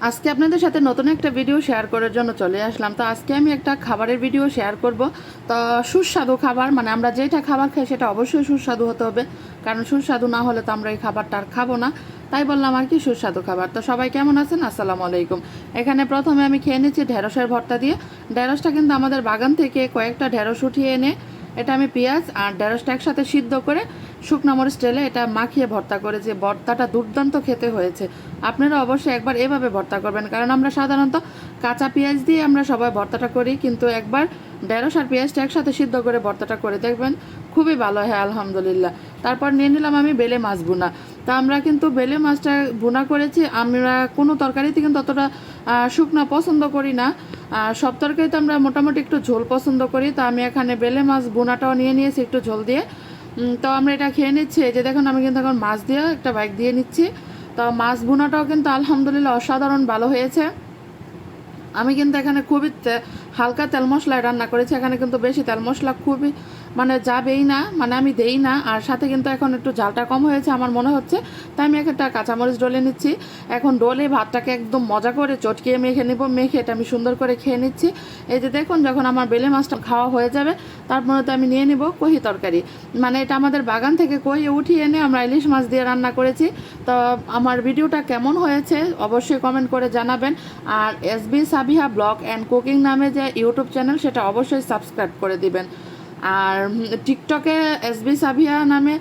আজকে আপনাদের সাথে নতুন একটা ভিডিও শেয়ার করার জন্য চলে আসলাম। তো আজকে আমি একটা খাবারের ভিডিও শেয়ার করব। তো সুস্বাদু খাবার, মানে আমরা যেটা খাবার খাই সেটা অবশ্যই সুস্বাদু হতে হবে, কারণ সুস্বাদু না হলে তো আমরা এই খাবারটা আর খাবো না। তাই বললাম আর কি সুস্বাদু খাবার। তো সবাই কেমন আছেন? আসসালামু আলাইকুম। এখানে প্রথমে আমি খেয়ে নিচ্ছি ঢেঁড়সের ভর্তা দিয়ে। ঢেঁড়সটা কিন্তু আমাদের বাগান থেকে কয়েকটা ঢেঁড়স উঠিয়ে এনে এটা আমি পেঁয়াজ আর ঢেঁড়সটা একসাথে সিদ্ধ করে শুকনো মরিচ তেলে এটা মাখিয়ে ভর্তা করেছি। ভর্তাটা দুর্দান্ত খেতে হয়েছে। আপনারা অবশ্যই একবার এভাবে ভর্তা করবেন, কারণ আমরা সাধারণত কাঁচা পেঁয়াজ দিয়ে আমরা সবাই ভর্তাটা করি, কিন্তু একবার ঢেঁড়স আর পেঁয়াজটা একসাথে সিদ্ধ করে ভর্তাটা করে দেখবেন, খুবই ভালো হয় আলহামদুলিল্লাহ। তারপর নিয়ে নিলাম আমি বেলে মাছ ভুনা। তা আমরা কিন্তু বেলে মাছটা ভুনা করেছি। আমরা কোনো তরকারিতে কিন্তু অতটা শুকনো পছন্দ করি না। সব তরকারিতে আমরা মোটামুটি একটু ঝোল পছন্দ করি। তো আমি এখানে বেলে মাছ ভুনাটাও নিয়ে নিয়েছি একটু ঝোল দিয়ে। তো আমরা এটা খেয়ে নিচ্ছি। এই যে দেখুন, আমি কিন্তু এখন মাছ দিয়ে একটা বাইক দিয়ে নিচ্ছি। তো মাছ ভুনাটাও কিন্তু আলহামদুলিল্লাহ অসাধারণ ভালো হয়েছে। আমি কিন্তু এখানে খুবই হালকা তেল মশলায় রান্না করেছি। এখানে কিন্তু বেশি তেল মশলা খুবই মানে যাবেই না, মানে আমি দেই না। আর সাথে কিন্তু এখন একটু ঝালটা কম হয়েছে আমার মনে হচ্ছে। তাই আমি একটা কাঁচামরিচ ডলে নিচ্ছি। এখন ডলে ভাতটাকে একদম মজা করে চটকিয়ে মেখে নেব। মেখে এটা আমি সুন্দর করে খেয়ে নিচ্ছি। এই যে দেখুন, যখন আমার বেলে মাছটা খাওয়া হয়ে যাবে তারপরে তো আমি নিয়ে নিব কহি তরকারি। মানে এটা আমাদের বাগান থেকে কহি উঠিয়ে এনে আমরা ইলিশ মাছ দিয়ে রান্না করেছি। তো আমার ভিডিওটা কেমন হয়েছে অবশ্যই কমেন্ট করে জানাবেন। আর SB Sabiha blog and cooking নামে যে ইউটিউব চ্যানেল, সেটা অবশ্যই সাবস্ক্রাইব করে দিবেন। আর টিকটকে এসবি সাবিহা নামে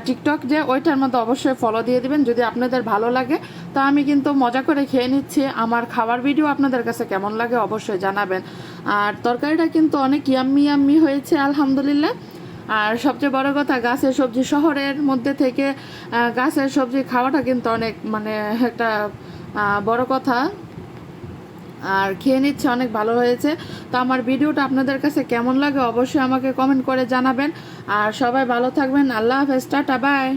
টিকটক যে, ওইটার মধ্যে অবশ্যই ফলো দিয়ে দিবেন যদি আপনাদের ভালো লাগে। তো আমি কিন্তু মজা করে খেয়ে নিচ্ছি। আমার খাবার ভিডিও আপনাদের কাছে কেমন লাগে অবশ্যই জানাবেন। আর তরকারিটা কিন্তু অনেক ইয়াম্মি ইয়াম্মি হয়েছে আলহামদুলিল্লাহ। আর সবচেয়ে বড় কথা, গাছের সবজি, শহরের মধ্যে থেকে গাছের সবজি খাওয়াটা কিন্তু অনেক মানে একটা বড় কথা। আর খেয়ে নিচ্ছে, অনেক ভালো হয়েছে। তো আমার ভিডিওটা আপনাদের কাছে কেমন লাগে অবশ্যই আমাকে কমেন্ট করে জানাবেন। আর সবাই ভালো থাকবেন। আল্লাহ হাফেজ, টাটা, বাই।